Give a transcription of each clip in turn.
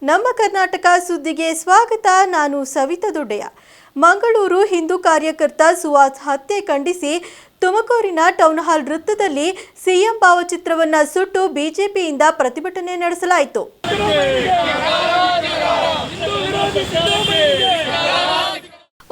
ನಮ್ಮ ಕರ್ನಾಟಕ ಸುದ್ದಿಗೆ ಸ್ವಾಗತ. ನಾನು ಸವಿತಾ ದೊಡ್ಡೆಯ. ಮಂಗಳೂರು ಹಿಂದೂ ಕಾರ್ಯಕರ್ತ ಸುಹಾಸ್ ಹತ್ಯೆ ಖಂಡಿಸಿ ತುಮಕೂರಿನ ಟೌನ್ ಹಾಲ್ ವೃತ್ತದಲ್ಲಿ ಸಿಎಂ ಭಾವಚಿತ್ರವನ್ನು ಸುಟ್ಟು ಬಿಜೆಪಿಯಿಂದ ಪ್ರತಿಭಟನೆ ನಡೆಸಲಾಯಿತು.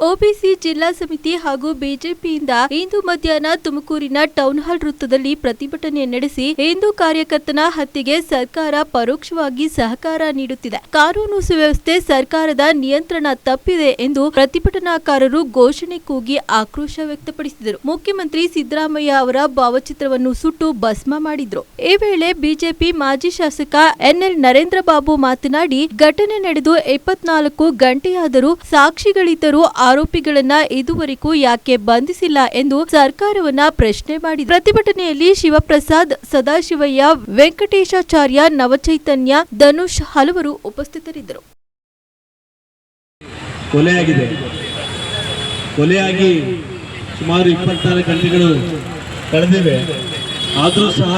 ಒಬಿಸಿ ಜಿಲ್ಲಾ ಸಮಿತಿ ಹಾಗೂ ಬಿಜೆಪಿಯಿಂದ ಇಂದು ಮಧ್ಯಾಹ್ನ ತುಮಕೂರಿನ ಟೌನ್ ಹಾಲ್ ವೃತ್ತದಲ್ಲಿ ಪ್ರತಿಭಟನೆ ನಡೆಸಿ ಹಿಂದೂ ಕಾರ್ಯಕರ್ತನ ಹತ್ಯೆಗೆ ಸರ್ಕಾರ ಪರೋಕ್ಷವಾಗಿ ಸಹಕಾರ ನೀಡುತ್ತಿದೆ, ಕಾನೂನು ಸುವ್ಯವಸ್ಥೆ ಸರ್ಕಾರದ ನಿಯಂತ್ರಣ ತಪ್ಪಿದೆ ಎಂದು ಪ್ರತಿಭಟನಾಕಾರರು ಘೋಷಣೆ ಕೂಗಿ ಆಕ್ರೋಶ ವ್ಯಕ್ತಪಡಿಸಿದರು. ಮುಖ್ಯಮಂತ್ರಿ ಸಿದ್ದರಾಮಯ್ಯ ಅವರ ಭಾವಚಿತ್ರವನ್ನು ಸುಟ್ಟು ಭಸ್ಮ ಮಾಡಿದ್ರು. ಈ ವೇಳೆ ಬಿಜೆಪಿ ಮಾಜಿ ಶಾಸಕ ಎನ್ಎಲ್ ನರೇಂದ್ರ ಬಾಬು ಮಾತನಾಡಿ, ಘಟನೆ ನಡೆದು 24 ಗಂಟೆಯಾದರೂ ಸಾಕ್ಷಿಗಳಿದ್ದರೂ ಆರೋಪಿಗಳನ್ನ ಇದುವರೆಗೂ ಯಾಕೆ ಬಂಧಿಸಿಲ್ಲ ಎಂದು ಸರ್ಕಾರವನ್ನ ಪ್ರಶ್ನೆ ಮಾಡಿದರು. ಪ್ರತಿಭಟನೆಯಲ್ಲಿ ಶಿವಪ್ರಸಾದ್, ಸದಾಶಿವಯ್ಯ, ವೆಂಕಟೇಶಾಚಾರ್ಯ, ನವಚೈತನ್ಯ, ಧನುಷ್ ಹಲವರು ಉಪಸ್ಥಿತರಿದ್ದರು. ಕೊಲೆಯಾಗಿ ಸುಮಾರು 24 ಗಂಟೆಗಳು ಕಳೆದಿವೆ. ಆದರೂ ಸಹ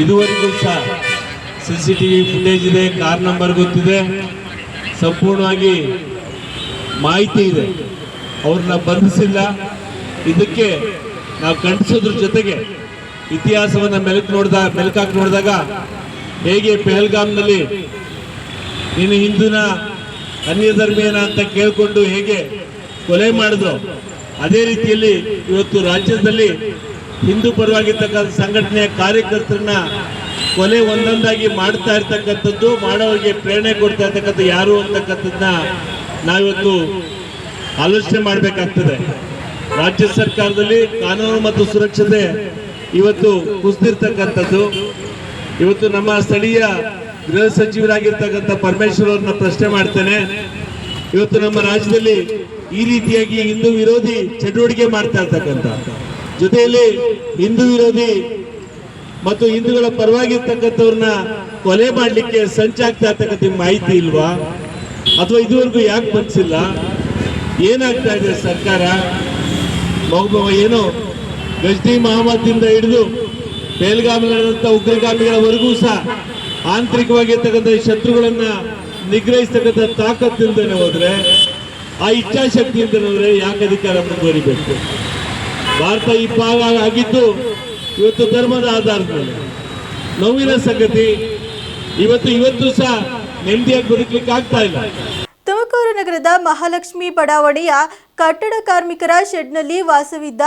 ಇದುವರೆಗೂ ಸಹ ಸಿಸಿಟಿವಿ ಫುಟೇಜ್ ಇದೆ, ಕಾರ್ ನಂಬರ್ ಗೊತ್ತಿದೆ, ಸಂಪೂರ್ಣವಾಗಿ ಮಾಹಿತಿ ಇದೆ. ಅವ್ರನ್ನ ಬಂಧಿಸಿಲ್ಲ. ಇದಕ್ಕೆ ನಾವು ಖಂಡಿಸೋದ್ರ ಜೊತೆಗೆ ಇತಿಹಾಸವನ್ನು ಮೆಲುಕಾಕಿ ನೋಡಿದಾಗ ಹೇಗೆ ಪೆಹಲ್ಗಾಮ್ನಲ್ಲಿ ನೀನು ಹಿಂದೂನ ಅನ್ಯ ಧರ್ಮೀಯನ ಅಂತ ಕೇಳಿಕೊಂಡು ಹೇಗೆ ಕೊಲೆ ಮಾಡಿದ್ರು, ಅದೇ ರೀತಿಯಲ್ಲಿ ಇವತ್ತು ರಾಜ್ಯದಲ್ಲಿ ಹಿಂದೂ ಪರವಾಗಿರ್ತಕ್ಕಂಥ ಸಂಘಟನೆಯ ಕಾರ್ಯಕರ್ತರನ್ನ ಕೊಲೆ ಒಂದೊಂದಾಗಿ ಮಾಡ್ತಾ ಇರ್ತಕ್ಕಂಥದ್ದು, ಮಾಡೋರಿಗೆ ಪ್ರೇರಣೆ ಕೊಡ್ತಾ ಇರ್ತಕ್ಕಂಥ ಯಾರು ಅಂತಕ್ಕಂಥದ್ದನ್ನ ನಾವಿವತ್ತು ಆಲೋಚನೆ ಮಾಡಬೇಕಾಗ್ತದೆ. ರಾಜ್ಯ ಸರ್ಕಾರದಲ್ಲಿ ಕಾನೂನು ಮತ್ತು ಸುರಕ್ಷತೆ ಇವತ್ತು ಕುಸಿದಿರ್ತಕ್ಕಂಥದ್ದು. ಇವತ್ತು ನಮ್ಮ ಸ್ಥಳೀಯ ಗೃಹ ಸಚಿವರಾಗಿರ್ತಕ್ಕಂಥ ಪರಮೇಶ್ವರ್ ಅವ್ರನ್ನ ಪ್ರಶ್ನೆ ಮಾಡ್ತೇನೆ. ಇವತ್ತು ನಮ್ಮ ರಾಜ್ಯದಲ್ಲಿ ಈ ರೀತಿಯಾಗಿ ಹಿಂದೂ ವಿರೋಧಿ ಚಟುವಟಿಕೆ ಮಾಡ್ತಾ ಇರ್ತಕ್ಕಂಥ ಜೊತೆಯಲ್ಲಿ ಹಿಂದೂ ವಿರೋಧಿ ಮತ್ತು ಹಿಂದೂಗಳ ಪರವಾಗಿರ್ತಕ್ಕಂಥವ್ರನ್ನ ಕೊಲೆ ಮಾಡಲಿಕ್ಕೆ ಸಂಚಾಗ್ತಾ ಇರ್ತಕ್ಕಂಥ ಮಾಹಿತಿ ಇಲ್ವಾ? ಅಥವಾ ಇದುವರೆಗೂ ಯಾಕೆ ಬಂಧಿಸಿಲ್ಲ? ಏನಾಗ್ತಾ ಇದೆ ಸರ್ಕಾರ? ಏನು ಗಜ್ನಿ ಮಹಮ್ಮದಿಂದ ಹಿಡಿದು ಪೆಹಲ್ಗಾಮ್ನಂತ ಉಗ್ರಗಾಮಿಗಳವರೆಗೂ ಸಹ ಆಂತರಿಕವಾಗಿರ್ತಕ್ಕಂಥ ಶತ್ರುಗಳನ್ನ ನಿಗ್ರಹಿಸ್ತಕ್ಕಂಥ ತಾಕತ್ತಿಲ್ದೇನೆ ಹೋದ್ರೆ, ಆ ಇಚ್ಛಾಶಕ್ತಿಯಿಂದ ಹೋದ್ರೆ ಯಾಕೆ ಅಧಿಕಾರ ಮುಂದುವರಿಬೇಕು? ಭಾರತ ಈ ಭಾಗ ಆಗಿದ್ದು ಇವತ್ತು ಧರ್ಮದ ಆಧಾರದ ಮೇಲೆ. ನೋವಿನ ಸಂಗತಿ, ಇವತ್ತು ಸಹ ನೆಮ್ಮದಿಯಾಗಿ ಬದುಕಲಿಕ್ಕೆ ಆಗ್ತಾ ಇಲ್ಲ. ತುಮಕೂರು ನಗರದ ಮಹಾಲಕ್ಷ್ಮಿ ಬಡಾವಣೆಯ ಕಟ್ಟಡ ಕಾರ್ಮಿಕರ ಶೆಡ್ನಲ್ಲಿ ವಾಸವಿದ್ದ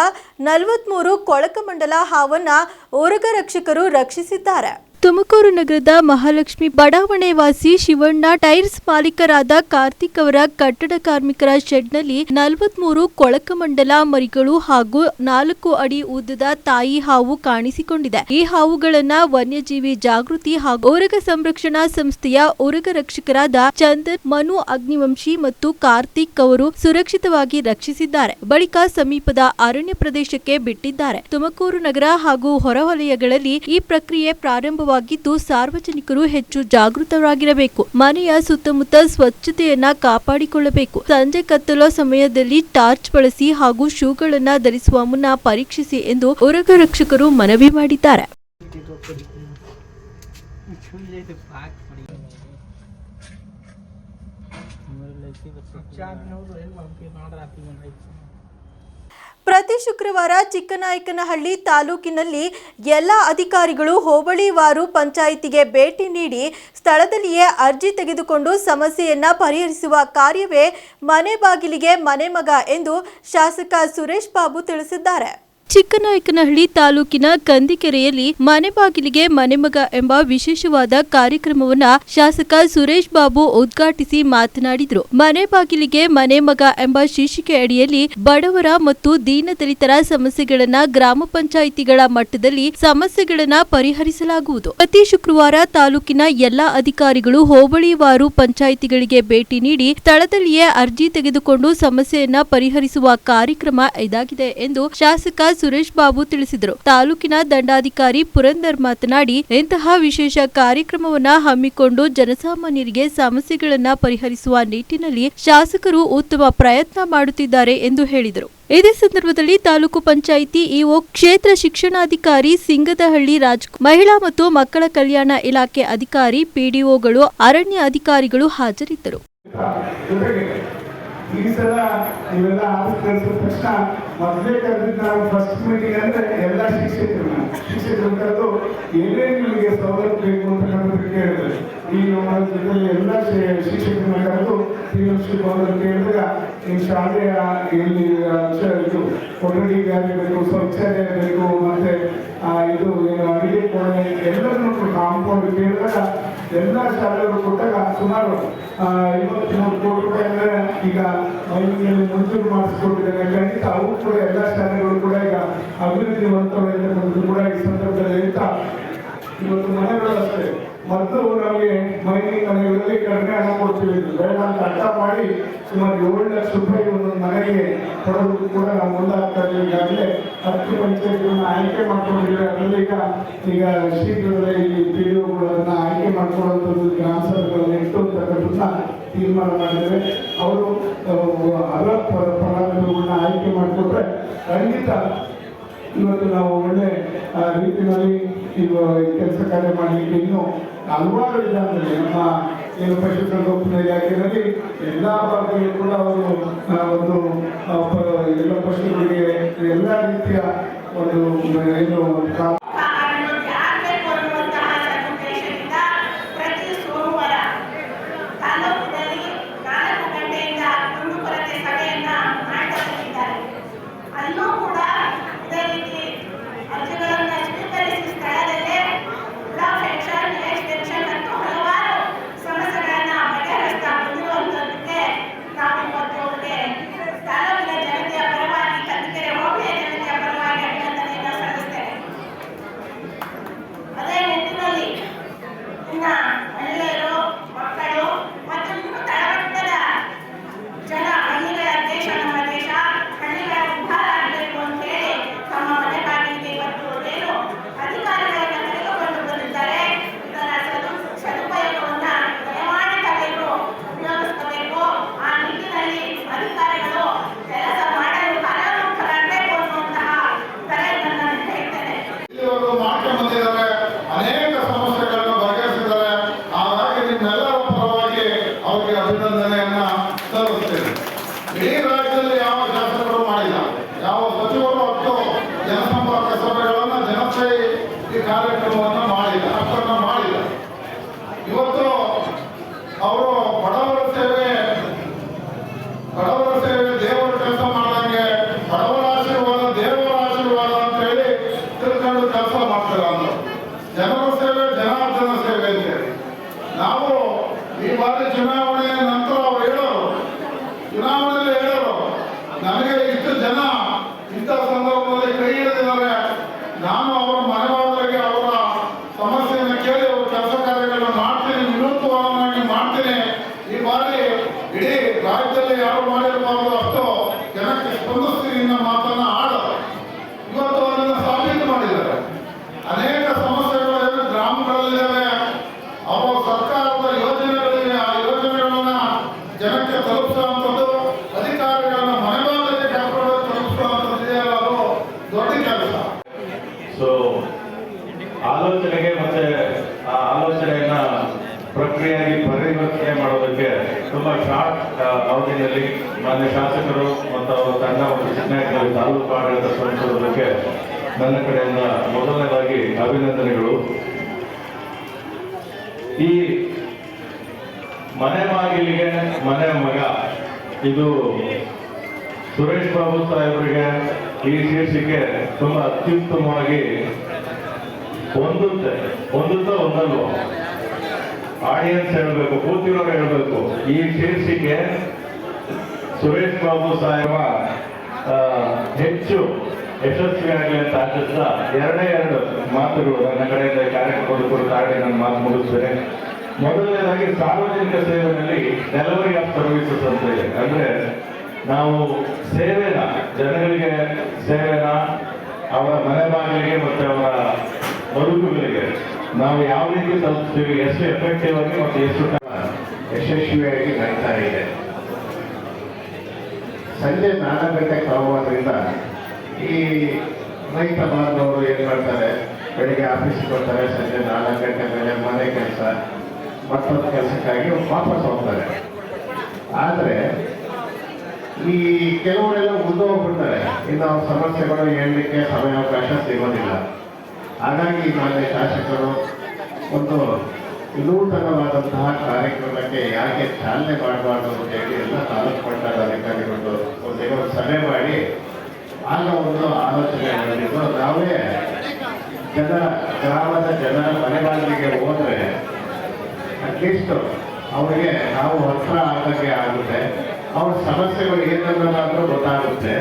43 ಕೊಳಕಮಂಡಲ ಹಾವನ್ನ ಉರಗ ರಕ್ಷಕರು ರಕ್ಷಿಸಿದ್ದಾರೆ. ತುಮಕೂರು ನಗರದ ಮಹಾಲಕ್ಷ್ಮಿ ಬಡಾವಣೆ ವಾಸಿ ಶಿವಣ್ಣ ಟೈರ್ಸ್ ಮಾಲೀಕರಾದ ಕಾರ್ತಿಕ್ ಅವರ ಕಟ್ಟಡ ಕಾರ್ಮಿಕರ ಶೆಡ್ನಲ್ಲಿ 43 ಕೊಳಕಮಂಡಲ ಮರಿಗಳು ಹಾಗೂ 4 ಅಡಿ ಉದ್ದದ ತಾಯಿ ಹಾವು ಕಾಣಿಸಿಕೊಂಡಿದೆ. ಈ ಹಾವುಗಳನ್ನ ವನ್ಯಜೀವಿ ಜಾಗೃತಿ ಹಾಗೂ ಉರಗ ಸಂರಕ್ಷಣಾ ಸಂಸ್ಥೆಯ ಉರಗ ರಕ್ಷಕರಾದ ಚಂದನ್, ಮನು ಅಗ್ನಿವಂಶಿ ಮತ್ತು ಕಾರ್ತಿಕ್ ಅವರು ಸುರಕ್ಷಿತವಾಗಿ ರಕ್ಷಿಸಿದ್ದಾರೆ. ಬಳಿಕ ಸಮೀಪದ ಅರಣ್ಯ ಪ್ರದೇಶಕ್ಕೆ ಬಿಟ್ಟಿದ್ದಾರೆ. ತುಮಕೂರು ನಗರ ಹಾಗೂ ಹೊರವಲಯಗಳಲ್ಲಿ ಈ ಪ್ರಕ್ರಿಯೆ ಪ್ರಾರಂಭ ಸಾರ್ವಜನಿಕರು ಹೆಚ್ಚು ಜಾಗೃತರಾಗಿರಬೇಕು. ಮನೆಯ ಸುತ್ತಮುತ್ತ ಸ್ವಚ್ಛತೆಯನ್ನ ಕಾಪಾಡಿಕೊಳ್ಳಬೇಕು. ಸಂಜೆ ಕತ್ತಲ ಸಮಯದಲ್ಲಿ ಟಾರ್ಚ್ ಬಳಸಿ ಹಾಗೂ ಶೂಗಳನ್ನ ಧರಿಸುವ ಮುನ್ನ ಪರೀಕ್ಷಿಸಿ ಎಂದು ಉರಗ ರಕ್ಷಕರು ಮನವಿ ಮಾಡಿದ್ದಾರೆ. ಪ್ರತಿ ಶುಕ್ರವಾರ ಚಿಕ್ಕನಾಯಕನಹಳ್ಳಿ ತಾಲೂಕಿನಲ್ಲಿ ಎಲ್ಲ ಅಧಿಕಾರಿಗಳು ಹೋಬಳಿವಾರು ಪಂಚಾಯಿತಿಗೆ ಭೇಟಿ ನೀಡಿ ಸ್ಥಳದಲ್ಲಿಯೇ ಅರ್ಜಿ ತೆಗೆದುಕೊಂಡು ಸಮಸ್ಯೆಯನ್ನ ಪರಿಹರಿಸುವ ಕಾರ್ಯವೇ ಮನೆ ಬಾಗಿಲಿಗೆ ಮನೆ ಮಗ ಎಂದು ಶಾಸಕ ಸುರೇಶ್ ಬಾಬು ತಿಳಿಸಿದ್ದಾರೆ. ಚಿಕ್ಕನಾಯಕನಹಳ್ಳಿ ತಾಲೂಕಿನ ಕಂದಿಕೆರೆಯಲ್ಲಿ ಮನೆ ಬಾಗಿಲಿಗೆ ಮನೆಮಗ ಎಂಬ ವಿಶೇಷವಾದ ಕಾರ್ಯಕ್ರಮವನ್ನ ಶಾಸಕ ಸುರೇಶ್ ಬಾಬು ಉದ್ಘಾಟಿಸಿ ಮಾತನಾಡಿದರು. ಮನೆ ಬಾಗಿಲಿಗೆ ಮನೆ ಮಗ ಎಂಬ ಶೀರ್ಷಿಕೆ ಅಡಿಯಲ್ಲಿ ಬಡವರ ಮತ್ತು ದೀನದಲಿತರ ಸಮಸ್ಯೆಗಳನ್ನ ಗ್ರಾಮ ಪಂಚಾಯಿತಿಗಳ ಮಟ್ಟದಲ್ಲಿ ಸಮಸ್ಯೆಗಳನ್ನ ಪರಿಹರಿಸಲಾಗುವುದು. ಪ್ರತಿ ಶುಕ್ರವಾರ ತಾಲೂಕಿನ ಎಲ್ಲಾ ಅಧಿಕಾರಿಗಳು ಹೋಬಳಿವಾರು ಪಂಚಾಯಿತಿಗಳಿಗೆ ಭೇಟಿ ನೀಡಿ ಸ್ಥಳದಲ್ಲಿಯೇ ಅರ್ಜಿ ತೆಗೆದುಕೊಂಡು ಸಮಸ್ಯೆಯನ್ನ ಪರಿಹರಿಸುವ ಕಾರ್ಯಕ್ರಮ ಇದಾಗಿದೆ ಎಂದು ಶಾಸಕ ಸುರೇಶ್ ಬಾಬು ತಿಳಿಸಿದರು. ತಾಲೂಕಿನ ದಂಡಾಧಿಕಾರಿ ಪುರಂದರ್ ಮಾತನಾಡಿ, ಇಂತಹ ವಿಶೇಷ ಕಾರ್ಯಕ್ರಮವನ್ನ ಹಮ್ಮಿಕೊಂಡು ಜನಸಾಮಾನ್ಯರಿಗೆ ಸಮಸ್ಯೆಗಳನ್ನ ಪರಿಹರಿಸುವ ನಿಟ್ಟಿನಲ್ಲಿ ಶಾಸಕರು ಉತ್ತಮ ಪ್ರಯತ್ನ ಮಾಡುತ್ತಿದ್ದಾರೆ ಎಂದು ಹೇಳಿದರು. ಇದೇ ಸಂದರ್ಭದಲ್ಲಿ ತಾಲೂಕು ಪಂಚಾಯಿತಿ ಇಒ, ಕ್ಷೇತ್ರ ಶಿಕ್ಷಣಾಧಿಕಾರಿ ಸಿಂಗದಹಳ್ಳಿ ರಾಜ್, ಮಹಿಳಾ ಮತ್ತು ಮಕ್ಕಳ ಕಲ್ಯಾಣ ಇಲಾಖೆ ಅಧಿಕಾರಿ, ಪಿಡಿಒಗಳು, ಅರಣ್ಯ ಅಧಿಕಾರಿಗಳು ಹಾಜರಿದ್ದರು. ಈ ಸಲ ನೀವೆಲ್ಲ ಕಳಿಸಿದ ತಕ್ಷಣ ಮೊದಲೇ ಕರೆದಿದ್ದು ನಾವು ಫಸ್ಟ್ ಮೀಟಿಂಗ್ ಅಂದ್ರೆ ಎಲ್ಲ ಶಿಕ್ಷಕರು ಕರೆದು ಏನೇನು ನಿಮಗೆ ಸವಲತ್ತು ಬೇಕು ಅಂತ ಕೇಳಿದ್ರೆ ಈ ಜೊತೆಲಿ ಎಲ್ಲ ಶಿಕ್ಷಕರನ್ನ ಕರೆದು ಶ್ರೀಲಕ್ಷ್ಮಿ ಅವರು ಕೇಳಿದಾಗ ಈ ಶಾಲೆಯ ಇಲ್ಲಿ ಇದು ಕೊಠಡಿ ಬೇಕು, ಶೌಚಾಲಯ ಬೇಕು, ಮತ್ತೆ ಇದು ಏನು ಅಡಿಗೆ ಕೋಣೆ ಎಲ್ಲರನ್ನು ಕಾಂಪೌಂಡ್ ಕೇಳಿದಾಗ ಎಲ್ಲ ಶಾಲೆಗಳು ಕೊಟ್ಟಾಗ ಸುಮಾರು 53 ಕೋಟಿ ರೂಪಾಯಿ ಅಂದ್ರೆ ಈಗ ಮೈಲಿನಲ್ಲಿ ಮಂಜೂರು ಮಾಡಿಸ್ಕೊಟ್ಟಿದ್ದಾರೆ. ಖಂಡಿತ ಅವು ಕೂಡ ಎಲ್ಲ ಶಾಲೆಗಳು ಕೂಡ ಈಗ ಅಭಿವೃದ್ಧಿ ಹೊಂದಬಹುದು ಕೂಡ ಈ ಸಂದರ್ಭದಲ್ಲಿ ಹೇಳ್ತಾ, ಇವತ್ತು ಮನೆಗಳು ಅಷ್ಟೇ, ಮೊದಲು ನಮಗೆ ಮೈನಿಂಗ್ ಮನೆಗಳಲ್ಲಿ ಕಡಿಮೆ ಹಣ ಕೊಡ್ತೀವಿ, ಬೇಡ ಅಂತ ಅರ್ಥ ಮಾಡಿ ಸುಮಾರು 7 ಲಕ್ಷ ರೂಪಾಯಿ ಒಂದು ಮನೆಗೆ ಕೊಡೋದಕ್ಕೂ ಕೂಡ ನಾವು ಮುಂದಾಗ್ತಾ ಇದ್ದೀವಿ. ಈಗಾಗಲೇ 10 ಪಂಚಾಯತ್ಗಳನ್ನ ಆಯ್ಕೆ ಮಾಡ್ಕೊಂಡಿದ್ದೀವಿ. ಅದರಲ್ಲಿ ಈಗ ಶೀಘ್ರದಲ್ಲೇ ಈ ಪಿಡಿಒಗಳನ್ನ ಆಯ್ಕೆ ಮಾಡ್ಕೊಳ್ಳುವಂಥದ್ದು ಗ್ರಾಮ ಸಭೆಗಳನ್ನು ಇಟ್ಟು ಅಂತಕ್ಕಂಥದ್ದನ್ನ ತೀರ್ಮಾನ ಮಾಡಿದ್ದೇವೆ. ಅವರು ಫಲಾನುಭವಿಗಳನ್ನ ಆಯ್ಕೆ ಮಾಡಿಕೊಟ್ರೆ ಖಂಡಿತ ಇವತ್ತು ನಾವು ಒಳ್ಳೆ ರೀತಿಯಲ್ಲಿ ಈಗ ಕೆಲಸ ಕಾರ್ಯ ಮಾಡಲಿಕ್ಕೆ ಇನ್ನೂ ಹಲವಾರು ವಿಧಾನದಲ್ಲಿ ನಮ್ಮ ಏನು ಪಶುಸಂಗೋಪನಾ ಇಲಾಖೆಯಲ್ಲಿ ಎಲ್ಲ ಭಾಗದಲ್ಲೂ ಕೂಡ ಅವರು ಒಂದು ಎಲ್ಲ ಪಶುಗಳಿಗೆ ಎಲ್ಲ ರೀತಿಯ ಒಂದು ಏನು ಅನೇಕ ಸಮಸ್ಯೆಗಳನ್ನು ಬಗೆಹರಿಸಿದ್ದಾರೆ. ಹಾಗಾಗಿ ನಿಮ್ಮೆಲ್ಲರ ಪರವಾಗಿ ಅವರಿಗೆ ಅಭಿನಂದನೆಯನ್ನ ಸಲ್ಲಿಸ್ತೇನೆ. ಇಡೀ ರಾಜ್ಯದಲ್ಲಿ ಯಾವ ಶಾಸಕರು ಮಾಡಿಲ್ಲ, ಯಾವ ಸಚಿವರು ಮತ್ತು ಜನಸಂಪರ್ಕ ಸಭೆಗಳನ್ನು ಜನಪ್ರಿಯ ಈ ಕಾರ್ಯಕ್ರಮವನ್ನು ಮಾಡಿಲ್ಲ, ಅಷ್ಟನ್ನು ಮಾಡಿಲ್ಲ. ಇವತ್ತು ಅವರು ಬಡವರ ಸೇವೆ ದೇವರ ಕೆಲಸ ಮಾಡ್ದಂಗೆ, ಬಡವರ ಆಶೀರ್ವಾದ ದೇವರ ಆಶೀರ್ವಾದ ಅಂತ ಹೇಳಿ ತಿಳ್ಕೊಂಡು ಕೆಲಸ ಮಾಡ್ತಾರೆ. ಅಂದರು ಜನರ ಸೇವೆ ಜನಾರ್ದನ ಸೇವೆ ಅಂತೇಳಿ ನಾವು ಈ ಬಾರಿ ಚುನಾವಣೆಯ ನಂತರ ಅವರು ಚುನಾವಣೆಯಲ್ಲಿ ಹೇಳೋರು, ನನಗೆ ಇಷ್ಟು ಜನ ಇಂಥ ಸಂದರ್ಭದಲ್ಲಿ ಕೈ ಹಿಡಿದಿದ್ದಾರೆ, ನಾನು ಅವರ ಮನೆಯವರಿಗೆ ಅವರ ಸಮಸ್ಯೆಯನ್ನು ಕೇಳಿ ಅವರ ಕೆಲಸ ಕಾರ್ಯಗಳನ್ನು ಮಾಡ್ತೀನಿ, ವಿನೂತವಾಗಿ ಮಾಡ್ತೀನಿ. ಈ ಬಾರಿ ಇಡೀ ರಾಜ್ಯದಲ್ಲಿ ಯಾರು ಮಾಡಿರಬಾರದು ಅಷ್ಟು ಜನಕ್ಕೆ ಸ್ಪಂದಿಸ್ತೀನಿ ಅನ್ನೋ ಮಾತನ್ನ ಆಡೋದು. ಇವತ್ತು ಅದನ್ನು ಸಾಬೀತು ಮಾಡಿದ್ದಾರೆ. ಅನೇಕ ಸಮಸ್ಯೆಗಳು ಗ್ರಾಮಗಳಲ್ಲಿದ್ದಾವೆ, ಅವರ ಸರ್ಕಾರದ ಯೋಜನೆಗಳಿವೆ. ಆ ಯೋಜನೆಗಳನ್ನ ಜನಕ್ಕೆ ತಲುಪಿಸುವಂಥದ್ದು, ಅಧಿಕಾರಿಗಳನ್ನ ಮನೆಗಳಿಗೆ ಕರ್ಕೊಂಡು ತಲುಪಿಸುವಂಥದ್ದು ಅದು ದೊಡ್ಡ ಕೆಲಸ. ಸೊ ಆಲೋಚನೆಗೆ ಮತ್ತೆ ಆ ಆಲೋಚನೆಯನ್ನ ಪ್ರಕ್ರಿಯೆಯಾಗಿ ಪರಿವರ್ತನೆ ಮಾಡೋದಕ್ಕೆ ತುಂಬಾ ಶಾರ್ಟ್ ಅವಧಿಯಲ್ಲಿ ಮಾನ್ಯ ಶಾಸಕರು ಮತ್ತು ಅವರ ತಂಡ ಮತ್ತು ಚಿಕ್ಕನಾಯಕರು ತಾಲೂಕು ಆಡಳಿತ ಸಂಸ್ಥೆಗೆ ನನ್ನ ಕಡೆಯಿಂದ ಮೊದಲನೇದಾಗಿ ಅಭಿನಂದನೆಗಳು. ಈ ಮನೆ ಮಾಗಿಲಿಗೆ ಮನೆ ಮಗ, ಇದು ಸುರೇಶ್ ಬಾಬು ಸಾಹೇಬರಿಗೆ ಈ ಶೀರ್ಷಿಕೆ ತುಂಬಾ ಅತ್ಯುತ್ತಮವಾಗಿ ಹೊಂದುತ್ತಾ ಒಂದಲ್ವೋ ಆಡಿಯನ್ಸ್ ಹೇಳಬೇಕು, ಕೂತಿರೋರು ಹೇಳಬೇಕು. ಈ ಶೀರ್ಷಿಕೆ ಸುರೇಶ್ ಬಾಬು ಸಾಹೇಬ ಹೆಚ್ಚು ಯಶಸ್ವಿಯಾಗಲಿ ಅಂತ ಆಶಿಸ್ತಾ ಎರಡೇ ಮಾತುಗಳು ನನ್ನ ಕಡೆಯಿಂದ ಕಾರ್ಯಕ್ರಮದ ಕುರಿತಾಗಿ ನಾನು ಮಾತು ಮುಗಿಸ್ತೇನೆ. ಮೊದಲನೇದಾಗಿ ಸಾರ್ವಜನಿಕ ಸೇವೆಯಲ್ಲಿ ಡೆಲಿವರಿ ಆಫ್ ಸರ್ವಿಸಸ್ ಅಂತ ಇದೆ. ಅಂದ್ರೆ ನಾವು ಸೇವೆನ, ಜನಗಳಿಗೆ ಸೇವೆನ ಅವರ ಮನೆ ಬಾಗಿಲಿಗೆ ಮತ್ತು ಅವರ ಬದುಕುಗಳಿಗೆ ನಾವು ಯಾವ ರೀತಿ ತಲುಪಿಸ್ತೀವಿ, ಎಷ್ಟು ಎಫೆಕ್ಟಿವ್ ಆಗಿ ಮತ್ತು ಎಷ್ಟು ಯಶಸ್ವಿಯಾಗಿ ನಡೀತಾ ಇದೆ. ಸಂಜೆ 4 ಗಂಟೆಗೆ ಆಗುವುದರಿಂದ ಈ ರೈತ ಬಾಂಧವರು ಏನು ಮಾಡ್ತಾರೆ, ಬೆಳಿಗ್ಗೆ ಆಫೀಸಿಗೆ ಬರ್ತಾರೆ, ಸಂಜೆ 4 ಗಂಟೆ ಮೇಲೆ ಮನೆ ಕೆಲಸ ಮತ್ತೊಂದು ಕೆಲಸಕ್ಕಾಗಿ ವಾಪಸ್ ಹೋಗ್ತಾರೆ. ಆದರೆ ಈ ಕೆಲವರೆಲ್ಲ ಮುಂದೆ ಹೋಗ್ಬಿಡ್ತಾರೆ, ಇನ್ನು ಅವ್ರ ಸಮಸ್ಯೆಗಳು ಹೇಳಲಿಕ್ಕೆ ಸಮಯಾವಕಾಶ ಸಿಗೋದಿಲ್ಲ. ಹಾಗಾಗಿ ಮಾನ್ಯ ಶಾಸಕರು ಒಂದು ವಿನೂತನವಾದಂತಹ ಕಾರ್ಯಕ್ರಮಕ್ಕೆ ಯಾಕೆ ಚಾಲನೆ ಮಾಡಬಾರ್ದು ಅಂತ ಹೇಳಿ ಎಲ್ಲ ತಾಲೂಕು ಮಟ್ಟದ ಅಧಿಕಾರಿಗಳು ಒಂದು ಸಭೆ ಮಾಡಿ ಆಗ ಒಂದು ಆಲೋಚನೆ ಮಾಡಿದ್ದು, ನಾವೇ ಗ್ರಾಮದ ಜನರ ಮನೆ ಬಾಗಿಲಿಗೆ ಹೋದರೆ ಅಟ್ಲೀಸ್ಟ್ ಅವರಿಗೆ ನಾವು ಹತ್ರ ಆಗೋಕ್ಕೆ ಆಗುತ್ತೆ, ಅವ್ರ ಸಮಸ್ಯೆಗಳು ಏನನ್ನೋದಾದ್ರೂ ಗೊತ್ತಾಗುತ್ತೆ.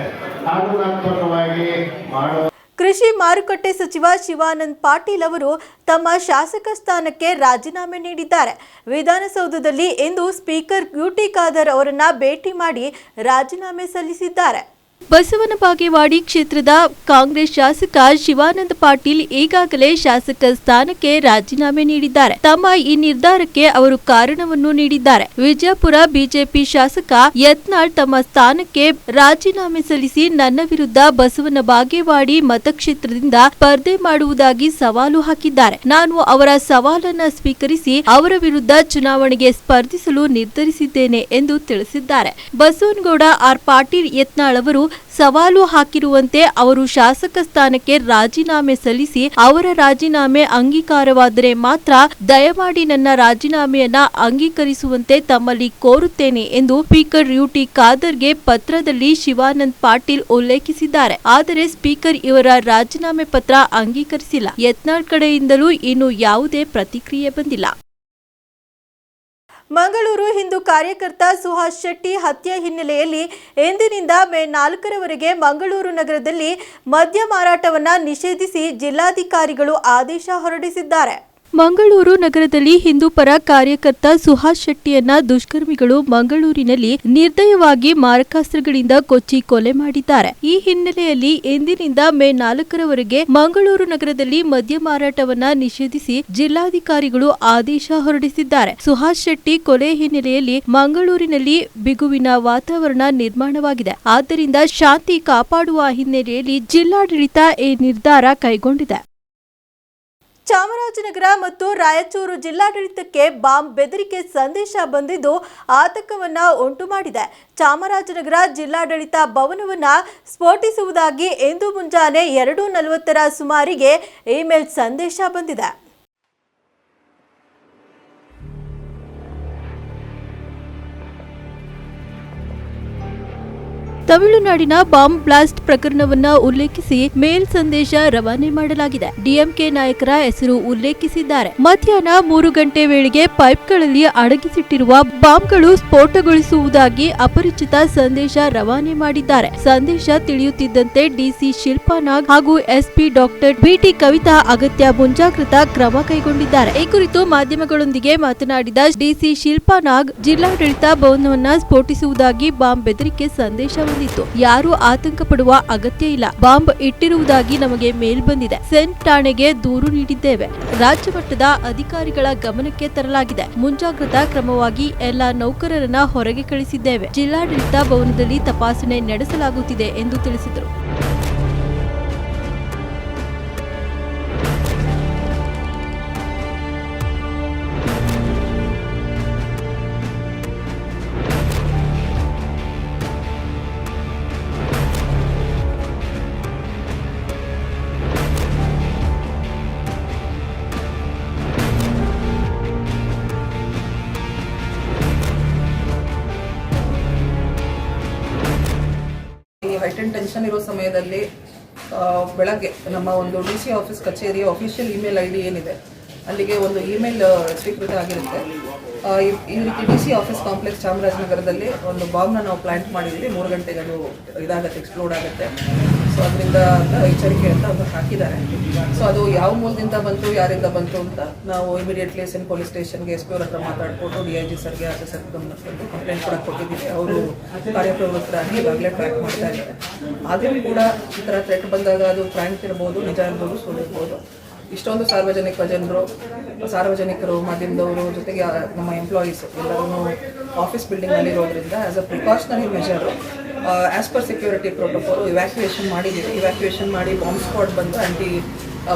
ಕಾನೂನಾತ್ಮಕವಾಗಿ ಮಾಡೋ ಕೃಷಿ ಮಾರುಕಟ್ಟೆ ಸಚಿವ ಶಿವಾನಂದ ಪಾಟೀಲ್ ಅವರು ತಮ್ಮ ಶಾಸಕ ಸ್ಥಾನಕ್ಕೆ ರಾಜೀನಾಮೆ ನೀಡಿದ್ದಾರೆ. ವಿಧಾನಸೌಧದಲ್ಲಿ ಇಂದು ಸ್ಪೀಕರ್ ಯುಟಿ ಖಾದರ್ ಅವರನ್ನ ಭೇಟಿ ಮಾಡಿ ರಾಜೀನಾಮೆ ಸಲ್ಲಿಸಿದ್ದಾರೆ. ಬಸವನ ಬಾಗೇವಾಡಿ ಕ್ಷೇತ್ರದ ಕಾಂಗ್ರೆಸ್ ಶಾಸಕ ಶಿವಾನಂದ ಪಾಟೀಲ್ ಈಗಾಗಲೇ ಶಾಸಕ ಸ್ಥಾನಕ್ಕೆ ರಾಜೀನಾಮೆ ನೀಡಿದ್ದಾರೆ. ತಮ್ಮ ಈ ನಿರ್ಧಾರಕ್ಕೆ ಅವರು ಕಾರಣವನ್ನು ನೀಡಿದ್ದಾರೆ. ವಿಜಯಪುರ ಬಿಜೆಪಿ ಶಾಸಕ ಯತ್ನಾಳ್ ತಮ್ಮ ಸ್ಥಾನಕ್ಕೆ ರಾಜೀನಾಮೆ ಸಲ್ಲಿಸಿ ನನ್ನ ವಿರುದ್ಧ ಬಸವನ ಬಾಗೇವಾಡಿ ಮತಕ್ಷೇತ್ರದಿಂದ ಸ್ಪರ್ಧೆ ಮಾಡುವುದಾಗಿ ಸವಾಲು ಹಾಕಿದ್ದಾರೆ. ನಾನು ಅವರ ಸವಾಲನ್ನ ಸ್ವೀಕರಿಸಿ ಅವರ ವಿರುದ್ಧ ಚುನಾವಣೆಗೆ ಸ್ಪರ್ಧಿಸಲು ನಿರ್ಧರಿಸಿದ್ದೇನೆ ಎಂದು ತಿಳಿಸಿದ್ದಾರೆ. ಬಸವನಗೌಡ ಆರ್ ಪಾಟೀಲ್ ಯತ್ನಾಳ್ ಅವರು ಸವಾಲು ಹಾಕಿರುವಂತೆ ಅವರು ಶಾಸಕ ಸ್ಥಾನಕ್ಕೆ ರಾಜೀನಾಮೆ ಸಲ್ಲಿಸಿ ಅವರ ರಾಜೀನಾಮೆ ಅಂಗೀಕಾರವಾದರೆ ಮಾತ್ರ ದಯಮಾಡಿ ನನ್ನ ರಾಜೀನಾಮೆಯನ್ನ ಅಂಗೀಕರಿಸುವಂತೆ ತಮ್ಮಲ್ಲಿ ಕೋರುತ್ತೇನೆ ಎಂದು ಸ್ಪೀಕರ್ ಯುಟಿ ಖಾದರ್ಗೆ ಪತ್ರದಲ್ಲಿ ಶಿವಾನಂದ ಪಾಟೀಲ್ ಉಲ್ಲೇಖಿಸಿದ್ದಾರೆ. ಆದರೆ ಸ್ಪೀಕರ್ ಇವರ ರಾಜೀನಾಮೆ ಪತ್ರ ಅಂಗೀಕರಿಸಿಲ್ಲ. ಯತ್ನಾಳ್ ಕಡೆಯಿಂದಲೂ ಇನ್ನೂ ಯಾವುದೇ ಪ್ರತಿಕ್ರಿಯೆ ಬಂದಿಲ್ಲ. ಮಂಗಳೂರು ಹಿಂದೂ ಕಾರ್ಯಕರ್ತ ಸುಹಾಸ್ ಶೆಟ್ಟಿ ಹತ್ಯೆ ಹಿನ್ನೆಲೆಯಲ್ಲಿ ಇಂದಿನಿಂದ ಮೇ 4ರವರೆಗೆ ಮಂಗಳೂರು ನಗರದಲ್ಲಿ ಮದ್ಯ ಮಾರಾಟವನ್ನು ನಿಷೇಧಿಸಿ ಜಿಲ್ಲಾಧಿಕಾರಿಗಳು ಆದೇಶ ಹೊರಡಿಸಿದ್ದಾರೆ. ಮಂಗಳೂರು ನಗರದಲ್ಲಿ ಹಿಂದೂ ಪರ ಕಾರ್ಯಕರ್ತ ಸುಹಾಸ್ ಶೆಟ್ಟಿಯನ್ನ ದುಷ್ಕರ್ಮಿಗಳು ಮಂಗಳೂರಿನಲ್ಲಿ ನಿರ್ದಯವಾಗಿ ಮಾರಕಾಸ್ತ್ರಗಳಿಂದ ಕೊಚ್ಚಿ ಕೊಲೆ ಮಾಡಿದ್ದಾರೆ. ಈ ಹಿನ್ನೆಲೆಯಲ್ಲಿ ಇಂದಿನಿಂದ ಮೇ 4ರವರೆಗೆ ಮಂಗಳೂರು ನಗರದಲ್ಲಿ ಮದ್ಯ ಮಾರಾಟವನ್ನ ನಿಷೇಧಿಸಿ ಜಿಲ್ಲಾಧಿಕಾರಿಗಳು ಆದೇಶ ಹೊರಡಿಸಿದ್ದಾರೆ. ಸುಹಾಸ್ ಶೆಟ್ಟಿ ಕೊಲೆ ಹಿನ್ನೆಲೆಯಲ್ಲಿ ಮಂಗಳೂರಿನಲ್ಲಿ ಬಿಗುವಿನ ವಾತಾವರಣ ನಿರ್ಮಾಣವಾಗಿದೆ. ಆದ್ದರಿಂದ ಶಾಂತಿ ಕಾಪಾಡುವ ಹಿನ್ನೆಲೆಯಲ್ಲಿ ಜಿಲ್ಲಾಡಳಿತ ಈ ನಿರ್ಧಾರ ಕೈಗೊಂಡಿದೆ. ಚಾಮರಾಜನಗರ ಮತ್ತು ರಾಯಚೂರು ಜಿಲ್ಲಾಡಳಿತಕ್ಕೆ ಬಾಂಬ್ ಬೆದರಿಕೆ ಸಂದೇಶ ಬಂದಿದ್ದು ಆತಂಕವನ್ನ ಉಂಟು ಮಾಡಿದೆ. ಚಾಮರಾಜನಗರ ಜಿಲ್ಲಾಡಳಿತ ಭವನವನ್ನ ಸ್ಫೋಟಿಸುವುದಾಗಿ ಇಂದು ಮುಂಜಾನೆ 2:40 ಸುಮಾರಿಗೆ ಇಮೇಲ್ ಸಂದೇಶ ಬಂದಿದೆ. ತಮಿಳುನಾಡಿನ ಬಾಂಬ್ ಬ್ಲಾಸ್ಟ್ ಪ್ರಕರಣವನ್ನ ಉಲ್ಲೇಖಿಸಿ ಮೇಲ್ ಸಂದೇಶ ರವಾನೆ ಮಾಡಲಾಗಿದೆ. ಡಿಎಂಕೆ ನಾಯಕರ ಹೆಸರು ಉಲ್ಲೇಖಿಸಿದ್ದಾರೆ. ಮಧ್ಯಾಹ್ನ 3 ಗಂಟೆ ವೇಳೆಗೆ ಪೈಪ್ಗಳಲ್ಲಿ ಅಡಗಿಸಿಟ್ಟಿರುವ ಬಾಂಬ್ಗಳು ಸ್ಫೋಟಗೊಳಿಸುವುದಾಗಿ ಅಪರಿಚಿತ ಸಂದೇಶ ರವಾನೆ ಮಾಡಿದ್ದಾರೆ. ಸಂದೇಶ ತಿಳಿಯುತ್ತಿದ್ದಂತೆ ಡಿಸಿ ಶಿಲ್ಪಾ ನಾಗ್ ಹಾಗೂ ಎಸ್ಪಿ ಡಾಕ್ಟರ್ ಬಿಟಿ ಕವಿತಾ ಅಗತ್ಯ ಮುಂಜಾಗ್ರತಾ ಕ್ರಮ ಕೈಗೊಂಡಿದ್ದಾರೆ. ಈ ಕುರಿತು ಮಾಧ್ಯಮಗಳೊಂದಿಗೆ ಮಾತನಾಡಿದ ಡಿಸಿ ಶಿಲ್ಪಾ ನಾಗ್, ಜಿಲ್ಲಾಡಳಿತ ಭವನವನ್ನ ಸ್ಫೋಟಿಸುವುದಾಗಿ ಬಾಂಬ್ ಬೆದರಿಕೆ ಸಂದೇಶ ಯಾರು ಆತಂಕ ಪಡುವ ಅಗತ್ಯ ಇಲ್ಲ. ಬಾಂಬ್ ಇಟ್ಟಿರುವುದಾಗಿ ನಮಗೆ ಮೇಲ್ ಬಂದಿದೆ. ಸೆನ್ ಠಾಣೆಗೆ ದೂರು ನೀಡಿದ್ದೇವೆ. ರಾಜ್ಯ ಮಟ್ಟದ ಅಧಿಕಾರಿಗಳ ಗಮನಕ್ಕೆ ತರಲಾಗಿದೆ. ಮುಂಜಾಗ್ರತಾ ಕ್ರಮವಾಗಿ ಎಲ್ಲಾ ನೌಕರರನ್ನ ಹೊರಗೆ ಕಳಿಸಿದ್ದೇವೆ. ಜಿಲ್ಲಾಡಳಿತ ಭವನದಲ್ಲಿ ತಪಾಸಣೆ ನಡೆಸಲಾಗುತ್ತಿದೆ ಎಂದು ತಿಳಿಸಿದರು. ಹೈಟೆನ್ ಟೆನ್ಷನ್ ಇರೋ ಸಮಯದಲ್ಲಿ ಬೆಳಗ್ಗೆ ನಮ್ಮ ಒಂದು DC ಆಫೀಸ್ ಕಚೇರಿಯ ಅಫಿಷಿಯಲ್ ಇಮೇಲ್ ID ಏನಿದೆ ಅಲ್ಲಿಗೆ ಒಂದು ಇಮೇಲ್ ಸ್ವೀಕೃತ ಆಗಿರುತ್ತೆ. ಈ ರೀತಿ DC ಆಫೀಸ್ ಕಾಂಪ್ಲೆಕ್ಸ್ ಚಾಮರಾಜನಗರದಲ್ಲಿ ಒಂದು ಬಾಂಬ್ನ ನಾವು ಪ್ಲಾಂಟ್ ಮಾಡಿದ್ವಿ. 3 ಗಂಟೆಗೆ ಅದು ಇದಾಗುತ್ತೆ, ಎಕ್ಸ್ಪ್ಲೋಡ್ ಆಗುತ್ತೆ. ಸೊ ಅದರಿಂದ ಎಚ್ಚರಿಕೆ ಅಂತ ಒಂದು ಹಾಕಿದ್ದಾರೆ. ಸೊ ಅದು ಯಾವ ಮೂಲದಿಂದ ಬಂತು, ಯಾರಿಂದ ಬಂತು ಅಂತ ನಾವು ಇಮಿಡಿಯೇಟ್ಲಿ ಎಸ್ ಎನ್ ಪೊಲೀಸ್ ಸ್ಟೇಷನ್ಗೆ SP ಅವ್ರ ಹತ್ರ ಮಾತಾಡಿಕೊಂಡು DIG ಸರ್ಗೆ ಆಫೀಸರ್ ಗಮನಕ್ಕೆ ಕಂಪ್ಲೇಂಟ್ ಕೂಡ ಕೊಟ್ಟಿದ್ದೀವಿ. ಅವರು ಕಾರ್ಯಪ್ರವೃತ್ತರಾಗಿ ಇವಾಗಲೇ ಟ್ರ್ಯಾಕ್ ಮಾಡ್ತಾ ಇದ್ದಾರೆ. ಆದರೂ ಕೂಡ ಈ ಥರ ಥ್ರೆಟ್ ಬಂದಾಗ ಅದು ಫ್ರ್ಯಾಂಕ್ ಇರ್ಬೋದು, ನಿಜ ಇರ್ಬೋದು, ಸುಳ್ಳು ಇರ್ಬೋದು. ಇಷ್ಟೊಂದು ಸಾರ್ವಜನಿಕರು, ಮಾಧ್ಯಮದವರು, ಜೊತೆಗೆ ನಮ್ಮ ಎಂಪ್ಲಾಯೀಸ್ ಎಲ್ಲರೂ ಆಫೀಸ್ ಬಿಲ್ಡಿಂಗ್ನಲ್ಲಿ ಇರೋದ್ರಿಂದ as a precautionary measure as per security protocol evacuation ಮಾಡಿದ್ದೀವಿ. ಇವ್ಯಾಕ್ಯುಯೇಷನ್ ಮಾಡಿ ಬಾಂಬ್ ಸ್ಕ್ವಾಡ್ ಬಂದು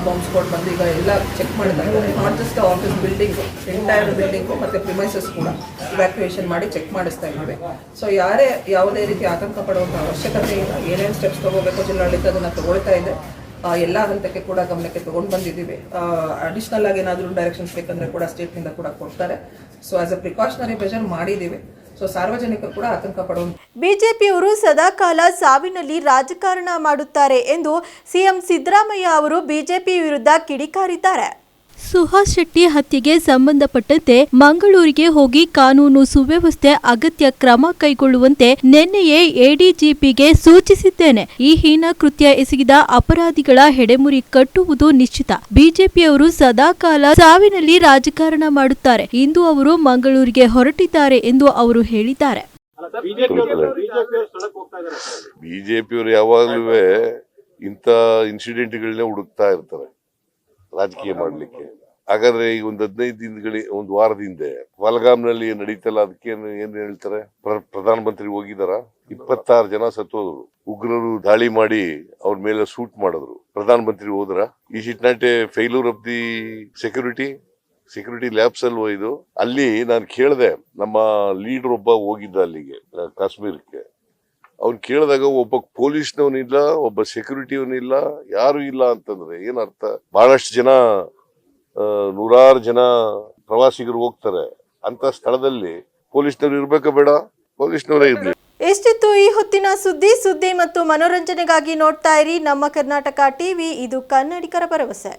ಬಾಂಬ್ ಸ್ಕ್ವಾಡ್ ಬಂದು ಈಗ ಎಲ್ಲ ಚೆಕ್ ಮಾಡ್ತಾ ಇದ್ದಾರೆ. Not just office building, entire building ಮತ್ತು ಪ್ರಿಮೈಸಸ್ ಕೂಡ ಇವ್ಯಾಕ್ಯುಯೇಷನ್ ಮಾಡಿ ಚೆಕ್ ಮಾಡಿಸ್ತಾ ಇದ್ದೀವಿ. ಸೊ ಯಾರೇ ಯಾವುದೇ ರೀತಿ ಆತಂಕ ಪಡುವಂಥ ಅವಶ್ಯಕತೆ ಇಲ್ಲ. ಏನೇನು ಸ್ಟೆಪ್ಸ್ ತೊಗೋಬೇಕು ಜಿಲ್ಲಾಡಳಿತ ಅದನ್ನು ತಗೊಳ್ತಾ ಇದೆ. ಎಲ್ಲ ಹಂತಕ್ಕೆ ಕೂಡ ಗಮನಕ್ಕೆ ತಗೊಂಡು ಬಂದಿದ್ದೀವಿ. ಅಡಿಷ್ನಲ್ ಆಗಿ ಏನಾದರೂ ಡೈರೆಕ್ಷನ್ಸ್ ಬೇಕಂದ್ರೆ ಕೂಡ ಸ್ಟೇಟ್ನಿಂದ ಕೂಡ ಕೊಡ್ತಾರೆ. So as a precautionary measure ಮಾಡಿದ್ದೀವಿ. ಸೊ ಸಾರ್ವಜನಿಕರು ಕೂಡ ಆತಂಕ ಪಡುವಂತ. ಬಿಜೆಪಿಯವರು ಸದಾಕಾಲ ಸಾವಿನಲ್ಲಿ ರಾಜಕಾರಣ ಮಾಡುತ್ತಾರೆ ಎಂದು ಸಿಎಂ ಸಿದ್ದರಾಮಯ್ಯ ಅವರು ಬಿಜೆಪಿ ವಿರುದ್ಧ ಕಿಡಿಕಾರಿದ್ದಾರೆ. ಸುಹಾಸ್ ಶೆಟ್ಟಿ ಹತ್ಯೆಗೆ ಸಂಬಂಧಪಟ್ಟಂತೆ ಮಂಗಳೂರಿಗೆ ಹೋಗಿ ಕಾನೂನು ಸುವ್ಯವಸ್ಥೆ ಅಗತ್ಯ ಕ್ರಮ ಕೈಗೊಳ್ಳುವಂತೆ ನಿನ್ನೆಯೇ ಎಡಿಜಿಪಿಗೆ ಸೂಚಿಸಿದ್ದೇನೆ. ಈ ಹೀನ ಕೃತ್ಯ ಎಸಗಿದ ಅಪರಾಧಿಗಳ ಹೆಡೆಮುರಿ ಕಟ್ಟುವುದು ನಿಶ್ಚಿತ. ಬಿಜೆಪಿಯವರು ಸದಾಕಾಲ ಸಾವಿನಲ್ಲಿ ರಾಜಕಾರಣ ಮಾಡುತ್ತಾರೆ. ಇಂದು ಅವರು ಮಂಗಳೂರಿಗೆ ಹೊರಟಿದ್ದಾರೆ ಎಂದು ಅವರು ಹೇಳಿದ್ದಾರೆ. ಬಿಜೆಪಿಯವರು ಯಾವಾಗಲೂ ಇಂಥ ಇನ್ಸಿಡೆಂಟ್ಗಳನ್ನೇ ಹುಡುಕ್ತಾ ಇರ್ತಾರೆ ರಾಜಕೀಯ ಮಾಡ್ಲಿಕ್ಕೆ. ಹಾಗಾದ್ರೆ ಈಗ ಒಂದು 15 ದಿನಗಳ ಒಂದು ವಾರದಿಂದ ವಲ್ಗಾಮ್ನಲ್ಲಿ ನಡೀತಲ್ಲ, ಅದಕ್ಕೆ ಏನ್ ಹೇಳ್ತಾರೆ, ಪ್ರಧಾನಮಂತ್ರಿ ಹೋಗಿದಾರ. 26 ಜನ ಸತ್ತೋದ್ರು. ಉಗ್ರರು ದಾಳಿ ಮಾಡಿ ಅವ್ರ ಮೇಲೆ ಶೂಟ್ ಮಾಡಿದ್ರು. ಪ್ರಧಾನಮಂತ್ರಿ ಹೋದ್ರ? Is it not a failure of the security labs ಅಲ್ವೋ ಇದು? ಅಲ್ಲಿ ನಾನು ಕೇಳಿದೆ, ನಮ್ಮ ಲೀಡರ್ ಒಬ್ಬ ಹೋಗಿದ್ದ ಅಲ್ಲಿಗೆ ಕಾಶ್ಮೀರಕ್ಕೆ. ಅವ್ನು ಕೇಳಿದಾಗ ಒಬ್ಬ ಪೊಲೀಸ್ನವನಿಲ್ಲ, ಒಬ್ಬ ಸೆಕ್ಯೂರಿಟಿಯವನಿಲ್ಲ, ಯಾರು ಇಲ್ಲ ಅಂತಂದ್ರೆ ಏನರ್ಥ? ಬಹಳಷ್ಟು ಜನ, 100 ಜನ ಪ್ರವಾಸಿಗರು ಹೋಗ್ತಾರೆ ಅಂತ ಸ್ಥಳದಲ್ಲಿ ಪೊಲೀಸ್ನವ್ರು ಇರ್ಬೇಕಾ ಬೇಡ? ಪೊಲೀಸ್ನವರೇ ಇರ್ಲಿ. ಎಷ್ಟಿತ್ತು ಈ ಹೊತ್ತಿನ ಸುದ್ದಿ ಮತ್ತು ಮನೋರಂಜನೆಗಾಗಿ ನೋಡ್ತಾ ಇರಿ ನಮ್ಮ ಕರ್ನಾಟಕ ಟಿವಿ. ಇದು ಕನ್ನಡಿಗರ ಭರವಸೆ.